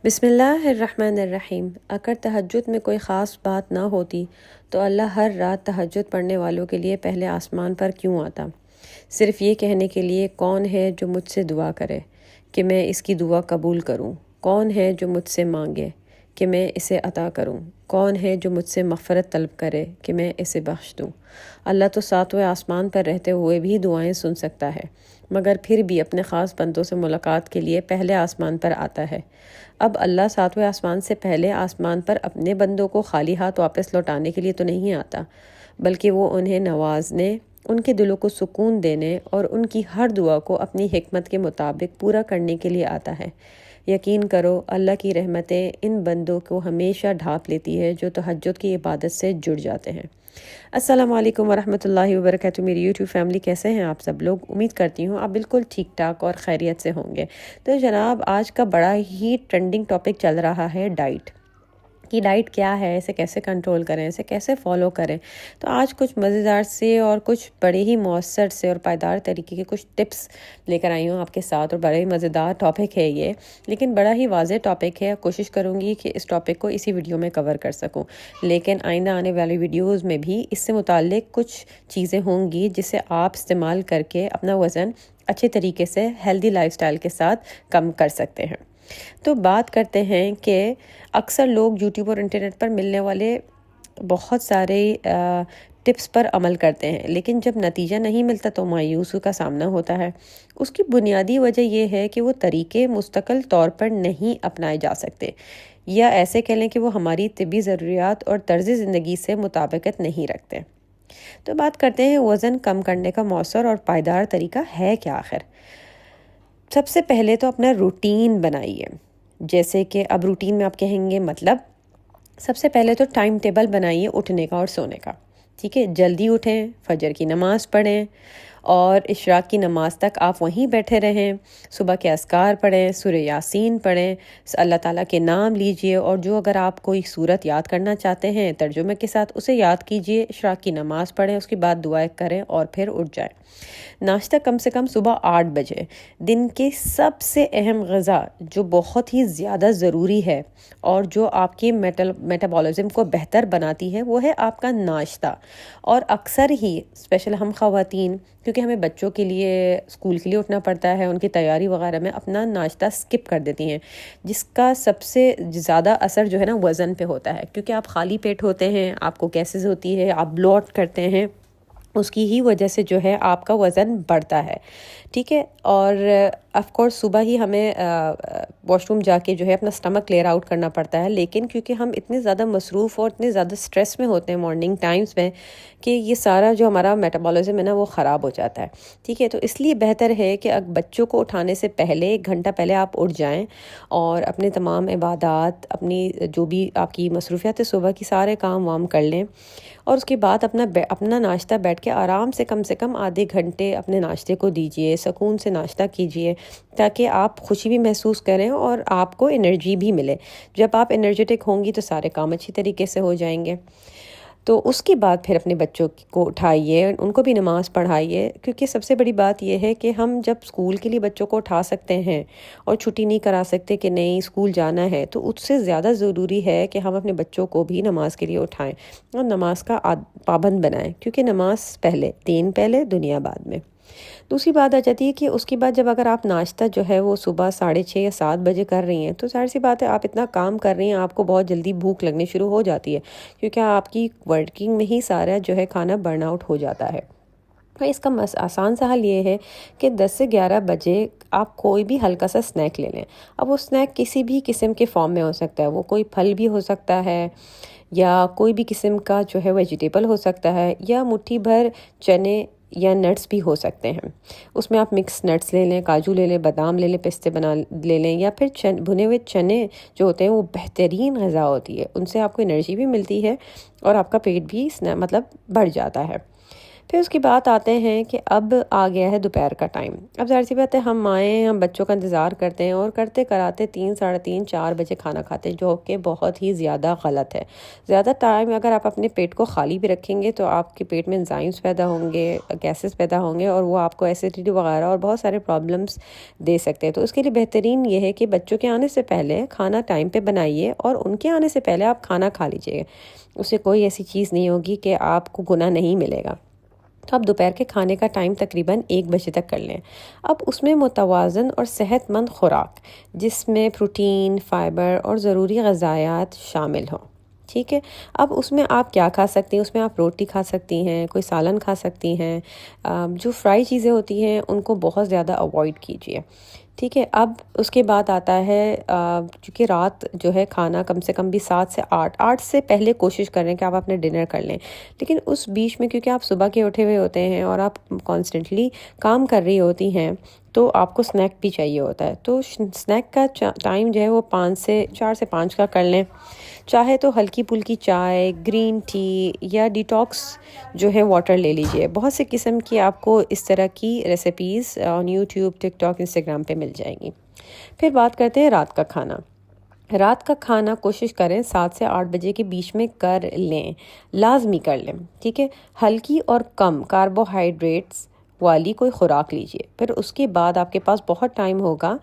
بسم اللہ الرحمن الرحیم۔ اگر تہجد میں کوئی خاص بات نہ ہوتی تو اللہ ہر رات تہجد پڑھنے والوں کے لیے پہلے آسمان پر کیوں آتا؟ صرف یہ کہنے کے لیے کون ہے جو مجھ سے دعا کرے کہ میں اس کی دعا قبول کروں؟ کون ہے جو مجھ سے مانگے کہ میں اسے عطا کروں؟ کون ہے جو مجھ سے مغفرت طلب کرے کہ میں اسے بخش دوں؟ اللہ تو ساتویں آسمان پر رہتے ہوئے بھی دعائیں سن سکتا ہے، مگر پھر بھی اپنے خاص بندوں سے ملاقات کے لیے پہلے آسمان پر آتا ہے۔ اب اللہ ساتویں آسمان سے پہلے آسمان پر اپنے بندوں کو خالی ہاتھ واپس لوٹانے کے لیے تو نہیں آتا، بلکہ وہ انہیں نوازنے، ان کے دلوں کو سکون دینے اور ان کی ہر دعا کو اپنی حکمت کے مطابق پورا کرنے کے لیے آتا ہے۔ یقین کرو اللہ کی رحمتیں ان بندوں کو ہمیشہ ڈھانپ لیتی ہے جو تہجد کی عبادت سے جڑ جاتے ہیں۔ السلام علیکم ورحمۃ اللہ وبرکاتہ۔ میری یوٹیوب فیملی، کیسے ہیں آپ سب لوگ؟ امید کرتی ہوں آپ بالکل ٹھیک ٹھاک اور خیریت سے ہوں گے۔ تو جناب، آج کا بڑا ہی ٹرینڈنگ ٹاپک چل رہا ہے ڈائٹ، کہ ڈائٹ کیا ہے، اسے کیسے کنٹرول کریں، اسے کیسے فالو کریں۔ تو آج کچھ مزیدار سے اور کچھ بڑے ہی مؤثر سے اور پائیدار طریقے کے کچھ ٹپس لے کر آئی ہوں آپ کے ساتھ، اور بڑے ہی مزیدار ٹاپک ہے یہ، لیکن بڑا ہی واضح ٹاپک ہے۔ کوشش کروں گی کہ اس ٹاپک کو اسی ویڈیو میں کور کر سکوں، لیکن آئندہ آنے والی ویڈیوز میں بھی اس سے متعلق کچھ چیزیں ہوں گی جسے آپ استعمال کر کے اپنا وزن اچھے طریقے سے ہیلدی لائف سٹائل کے ساتھ کم کر سکتے ہیں۔ تو بات کرتے ہیں کہ اکثر لوگ یوٹیوب اور انٹرنیٹ پر ملنے والے بہت سارے ٹپس پر عمل کرتے ہیں، لیکن جب نتیجہ نہیں ملتا تو مایوسی کا سامنا ہوتا ہے۔ اس کی بنیادی وجہ یہ ہے کہ وہ طریقے مستقل طور پر نہیں اپنائے جا سکتے، یا ایسے کہہ لیں کہ وہ ہماری طبی ضروریات اور طرز زندگی سے مطابقت نہیں رکھتے۔ تو بات کرتے ہیں وزن کم کرنے کا مؤثر اور پائیدار طریقہ ہے کیا آخر۔ سب سے پہلے تو اپنا روٹین بنائیے۔ جیسے کہ اب روٹین میں آپ کہیں گے مطلب، سب سے پہلے تو ٹائم ٹیبل بنائیے اٹھنے کا اور سونے کا، ٹھیک ہے؟ جلدی اٹھیں، فجر کی نماز پڑھیں اور اشراق کی نماز تک آپ وہیں بیٹھے رہیں۔ صبح کے اذکار پڑھیں، سورہ یاسین پڑھیں، اللہ تعالیٰ کے نام لیجئے، اور جو اگر آپ کوئی سورت یاد کرنا چاہتے ہیں ترجمے کے ساتھ اسے یاد کیجئے۔ اشراق کی نماز پڑھیں، اس کے بعد دعائیں کریں اور پھر اٹھ جائیں۔ ناشتہ کم سے کم صبح 8 بجے۔ دن کے سب سے اہم غذا جو بہت ہی زیادہ ضروری ہے اور جو آپ کی میٹابولزم کو بہتر بناتی ہے وہ ہے آپ کا ناشتہ۔ اور اکثر ہی اسپیشل ہم خواتین، کیونکہ ہمیں بچوں کے لیے اسکول کے لیے اٹھنا پڑتا ہے، ان کی تیاری وغیرہ میں اپنا ناشتہ سکپ کر دیتی ہیں، جس کا سب سے زیادہ اثر جو ہے نا وزن پہ ہوتا ہے، کیونکہ آپ خالی پیٹ ہوتے ہیں، آپ کو گیسز ہوتی ہے، آپ بلوٹ کرتے ہیں، اس کی ہی وجہ سے جو ہے آپ کا وزن بڑھتا ہے، ٹھیک ہے؟ اور آف کورس صبح ہی ہمیں واش روم جا کے جو ہے اپنا اسٹمک کلیئر آؤٹ کرنا پڑتا ہے، لیکن کیونکہ ہم اتنے زیادہ مصروف اور اتنے زیادہ سٹریس میں ہوتے ہیں مارننگ ٹائمز میں کہ یہ سارا جو ہمارا میٹابولزم ہے نا وہ خراب ہو جاتا ہے، ٹھیک ہے؟ تو اس لیے بہتر ہے کہ بچوں کو اٹھانے سے پہلے 1 گھنٹہ پہلے آپ اٹھ جائیں اور اپنے تمام عبادات، اپنی جو بھی آپ کی مصروفیات ہے صبح کی، سارے کام وام کر لیں، اور اس کے بعد اپنا ناشتہ بیٹھ کے آرام سے کم آدھے گھنٹے اپنے ناشتے کو دیجئے، سکون سے ناشتہ کیجئے، تاکہ آپ خوشی بھی محسوس کریں اور آپ کو انرجی بھی ملے۔ جب آپ انرجیٹک ہوں گی تو سارے کام اچھی طریقے سے ہو جائیں گے۔ تو اس کے بعد پھر اپنے بچوں کو اٹھائیے، ان کو بھی نماز پڑھائیے، کیونکہ سب سے بڑی بات یہ ہے کہ ہم جب اسکول کے لیے بچوں کو اٹھا سکتے ہیں اور چھٹی نہیں کرا سکتے کہ نہیں اسکول جانا ہے، تو اس سے زیادہ ضروری ہے کہ ہم اپنے بچوں کو بھی نماز کے لیے اٹھائیں اور نماز کا پابند بنائیں، کیونکہ نماز پہلے، دین پہلے، دنیا بعد میں۔ دوسری بات آ جاتی ہے کہ اس کے بعد جب اگر آپ ناشتہ جو ہے وہ صبح 6:30 یا 7 بجے کر رہی ہیں، تو ظاہر سی بات ہے آپ اتنا کام کر رہی ہیں، آپ کو بہت جلدی بھوک لگنے شروع ہو جاتی ہے، کیونکہ آپ کی ورکنگ میں ہی سارا جو ہے کھانا برن آؤٹ ہو جاتا ہے۔ تو اس کا آسان سا حل یہ ہے کہ 10 سے 11 بجے آپ کوئی بھی ہلکا سا سنیک لے لیں۔ اب وہ سنیک کسی بھی قسم کے فارم میں ہو سکتا ہے، وہ کوئی پھل بھی ہو سکتا ہے، یا کوئی بھی قسم کا جو ہے ویجیٹیبل ہو سکتا ہے، یا مٹھی بھر چنے یا نٹس بھی ہو سکتے ہیں۔ اس میں آپ مکس نٹس لے لیں، کاجو لے لیں، بادام لے لیں، پستے لے لیں، یا پھر بھنے ہوئے چنے جو ہوتے ہیں وہ بہترین غذا ہوتی ہے، ان سے آپ کو انرجی بھی ملتی ہے اور آپ کا پیٹ بھی مطلب بڑھ جاتا ہے۔ پھر اس کی بات آتے ہیں کہ اب آ گیا ہے دوپہر کا ٹائم. اب ظاہر سی بات ہے ہم مائیں ہم بچوں کا انتظار کرتے ہیں اور کرتے کراتے 3 ساڑھے 3 4 بجے کھانا کھاتے ہیں، جو کہ بہت ہی زیادہ غلط ہے. زیادہ ٹائم اگر آپ اپنے پیٹ کو خالی بھی رکھیں گے تو آپ کے پیٹ میں انزائمز پیدا ہوں گے، گیسز پیدا ہوں گے، اور وہ آپ کو ایسیڈیٹی وغیرہ اور بہت سارے پرابلمس دے سکتے ہیں. تو اس کے لیے بہترین یہ ہے کہ بچوں کے آنے سے پہلے کھانا ٹائم پہ بنائیے، اور ان کے آنے سے پہلے آپ کھانا کھا لیجیے. اس سے کوئی ایسی چیز نہیں ہوگی کہ آپ کو گناہ نہیں ملے گا. تو آپ دوپہر کے کھانے کا ٹائم تقریباً 1 بجے تک کر لیں. اب اس میں متوازن اور صحت مند خوراک جس میں پروٹین، فائبر اور ضروری غذائیات شامل ہوں. ٹھیک ہے. اب اس میں آپ کیا کھا سکتی ہیں؟ اس میں آپ روٹی کھا سکتی ہیں، کوئی سالن کھا سکتی ہیں. جو فرائی چیزیں ہوتی ہیں ان کو بہت زیادہ اوائڈ کیجیے. ٹھیک ہے. اب اس کے بعد آتا ہے چونکہ رات جو ہے کھانا کم سے کم بھی 7 سے 8 سے پہلے کوشش کریں کہ آپ اپنے ڈنر کر لیں. لیکن اس بیچ میں کیونکہ آپ صبح کے اٹھے ہوئے ہوتے ہیں اور آپ کانسٹنٹلی کام کر رہی ہوتی ہیں تو آپ کو سنیک بھی چاہیے ہوتا ہے. تو سنیک کا ٹائم جو ہے وہ 4 سے 5 کا کر لیں. چاہے تو ہلکی پھلکی چائے، گرین ٹی یا ڈیٹاکس جو ہے واٹر لے لیجئے. بہت سے قسم کی آپ کو اس طرح کی recipes on YouTube, TikTok, Instagram پہ مل جائیں گی. پھر بات کرتے ہیں رات کا کھانا. رات کا کھانا کوشش کریں 7 سے 8 بجے کے بیچ میں کر لیں، لازمی کر لیں. ٹھیک ہے. ہلکی اور کم کاربوہائیڈریٹس والی کوئی خوراک لیجئے. پھر اس کے بعد آپ کے پاس بہت ٹائم ہوگا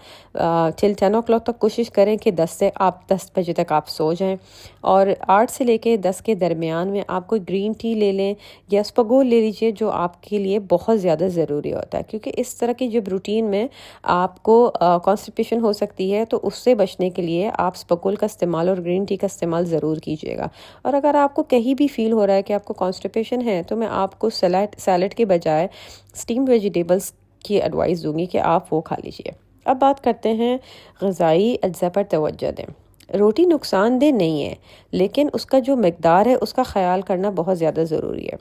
ٹل 10 o'clock تک کوشش کریں کہ 10 بجے تک آپ سو جائیں، اور 8 سے لے کے 10 کے درمیان میں آپ کوئی گرین ٹی لے لیں یا اسپغول لے لیجئے، جو آپ کے لیے بہت زیادہ ضروری ہوتا ہے. کیونکہ اس طرح کی جب روٹین میں آپ کو کانسٹیپیشن ہو سکتی ہے تو اس سے بچنے کے لیے آپ اسپغول کا استعمال اور گرین ٹی کا استعمال ضرور کیجیے گا. اور اگر آپ کو کہیں بھی فیل ہو رہا ہے کہ آپ کو کانسٹیپیشن ہے تو میں آپ کو سیلڈ کے بجائے اسٹیمڈ ویجیٹیبلز کی ایڈوائز دوں گی کہ آپ وہ کھا لیجئے. اب بات کرتے ہیں غذائی اجزاء پر توجہ دیں. روٹی نقصان دہ نہیں ہے، لیکن اس کا جو مقدار ہے اس کا خیال کرنا بہت زیادہ ضروری ہے.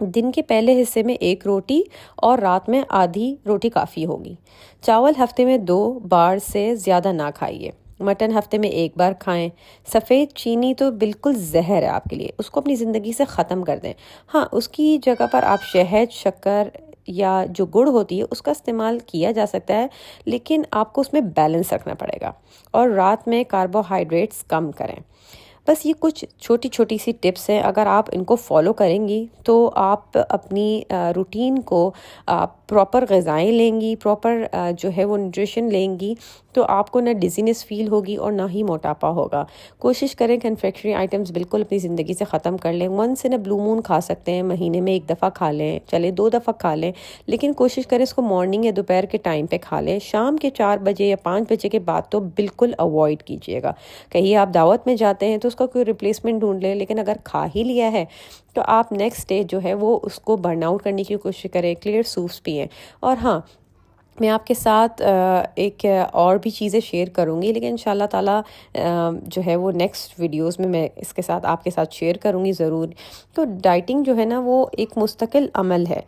دن کے پہلے حصے میں 1 روٹی اور رات میں آدھی روٹی کافی ہوگی. چاول ہفتے میں 2 بار سے زیادہ نہ کھائیے. مٹن ہفتے میں 1 بار کھائیں. سفید چینی تو بالکل زہر ہے آپ کے لیے، اس کو اپنی زندگی سے ختم کر دیں. ہاں، اس کی جگہ پر آپ شہد، شکر یا جو گڑ ہوتی ہے اس کا استعمال کیا جا سکتا ہے، لیکن آپ کو اس میں بیلنس رکھنا پڑے گا. اور رات میں کاربوہائیڈریٹس کم کریں. بس یہ کچھ چھوٹی چھوٹی سی ٹپس ہیں، اگر آپ ان کو فالو کریں گی تو آپ اپنی روٹین کو پراپر غذائیں لیں گی، پراپر جو ہے وہ نیوٹریشن لیں گی، تو آپ کو نہ ڈیزینس فیل ہوگی اور نہ ہی موٹاپا ہوگا. کوشش کریں کنفیکشنری آئٹمس بالکل اپنی زندگی سے ختم کر لیں. ونس ان اے بلو مون کھا سکتے ہیں، مہینے میں 1 دفعہ کھا لیں، چلے 2 دفعہ کھا لیں، لیکن کوشش کریں اس کو مارننگ یا دوپہر کے ٹائم پہ کھا لیں. شام کے 4 بجے یا 5 بجے کے بعد تو بالکل اوائڈ کیجیے گا. کہیں آپ دعوت میں جاتے ہیں تو اس کا کوئی ریپلیسمنٹ ڈھونڈ لیں، لیکن اگر کھا ہی لیا ہے تو آپ نیکسٹ ڈے جو ہے وہ اس کو برن آؤٹ کرنے کی کوشش کریں. کلیئر سوپس پئیں. اور ہاں، میں آپ کے ساتھ ایک اور بھی چیزیں شیئر کروں گی، لیکن انشاءاللہ تعالیٰ جو ہے وہ نیکسٹ ویڈیوز میں اس کے ساتھ آپ کے ساتھ شیئر کروں گی ضرور. تو ڈائٹنگ جو ہے نا وہ ایک مستقل عمل ہے.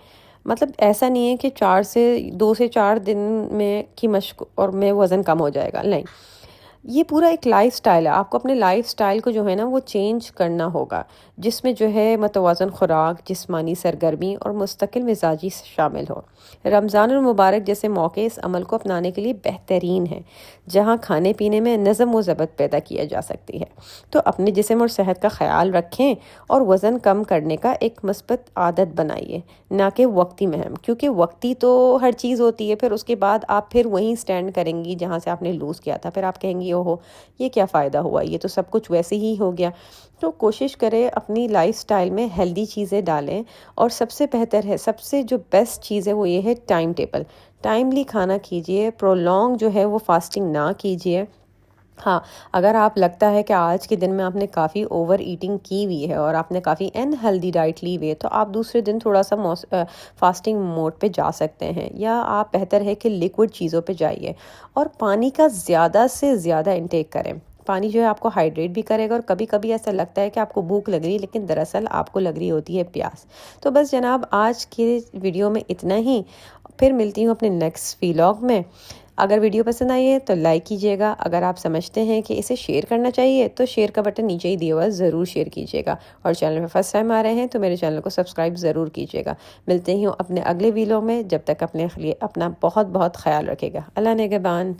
مطلب ایسا نہیں ہے کہ 2 سے 4 دن میں کی مشق اور میں وزن کم ہو جائے گا، نہیں. یہ پورا ایک لائف سٹائل ہے. آپ کو اپنے لائف سٹائل کو جو ہے نا وہ چینج کرنا ہوگا، جس میں جو ہے متوازن خوراک، جسمانی سرگرمی اور مستقل مزاجی شامل ہو. رمضان المبارک جیسے موقع اس عمل کو اپنانے کے لیے بہترین ہے، جہاں کھانے پینے میں نظم و ضبط پیدا کیا جا سکتی ہے. تو اپنے جسم اور صحت کا خیال رکھیں اور وزن کم کرنے کا ایک مثبت عادت بنائیے، نہ کہ وقتی مہم. کیونکہ وقتی تو ہر چیز ہوتی ہے، پھر اس کے بعد آپ پھر وہیں سٹینڈ کریں گی جہاں سے آپ نے لوز کیا تھا. پھر آپ کہیں گی اوہو یہ کیا فائدہ ہوا، یہ تو سب کچھ ویسے ہی ہو گیا. تو کوشش کریں اپنی لائف سٹائل میں ہیلدی چیزیں ڈالیں. اور سب سے بہتر ہے، سب سے جو بیسٹ چیز ہے وہ یہ ہے ٹائم ٹیبل. ٹائملی کھانا کیجئے، پرولونگ جو ہے وہ فاسٹنگ نہ کیجئے. ہاں، اگر آپ لگتا ہے کہ آج کے دن میں آپ نے کافی اوور ایٹنگ کی ہوئی ہے اور آپ نے کافی ان ہیلدی ڈائٹ لی ہوئی ہے، تو آپ دوسرے دن تھوڑا سا فاسٹنگ موڈ پہ جا سکتے ہیں، یا آپ بہتر ہے کہ لیکوڈ چیزوں پہ جائیے. اور پانی کا زیادہ سے زیادہ انٹیک کریں. پانی جو ہے آپ کو ہائیڈریٹ بھی کرے گا، اور کبھی کبھی ایسا لگتا ہے کہ آپ کو بھوک لگ رہی ہے لیکن دراصل آپ کو لگ رہی ہوتی ہے پیاس. تو بس جناب، آج کی ویڈیو میں اتنا ہی. پھر ملتی ہوں اپنے نیکسٹ ویلاگ میں. اگر ویڈیو پسند آئی ہے تو لائک کیجیے گا، اگر آپ سمجھتے ہیں کہ اسے شیئر کرنا چاہیے تو شیئر کا بٹن نیچے ہی دیا ہوا ضرور شیئر کیجیے گا، اور چینل میں فرسٹ ٹائم آ رہے ہیں تو میرے چینل کو سبسکرائب ضرور کیجیے گا۔ ملتے ہی ہوں اپنے اگلے ویڈیو میں، جب تک اپنا بہت بہت خیال رکھے گا۔ اللہ نگہبان۔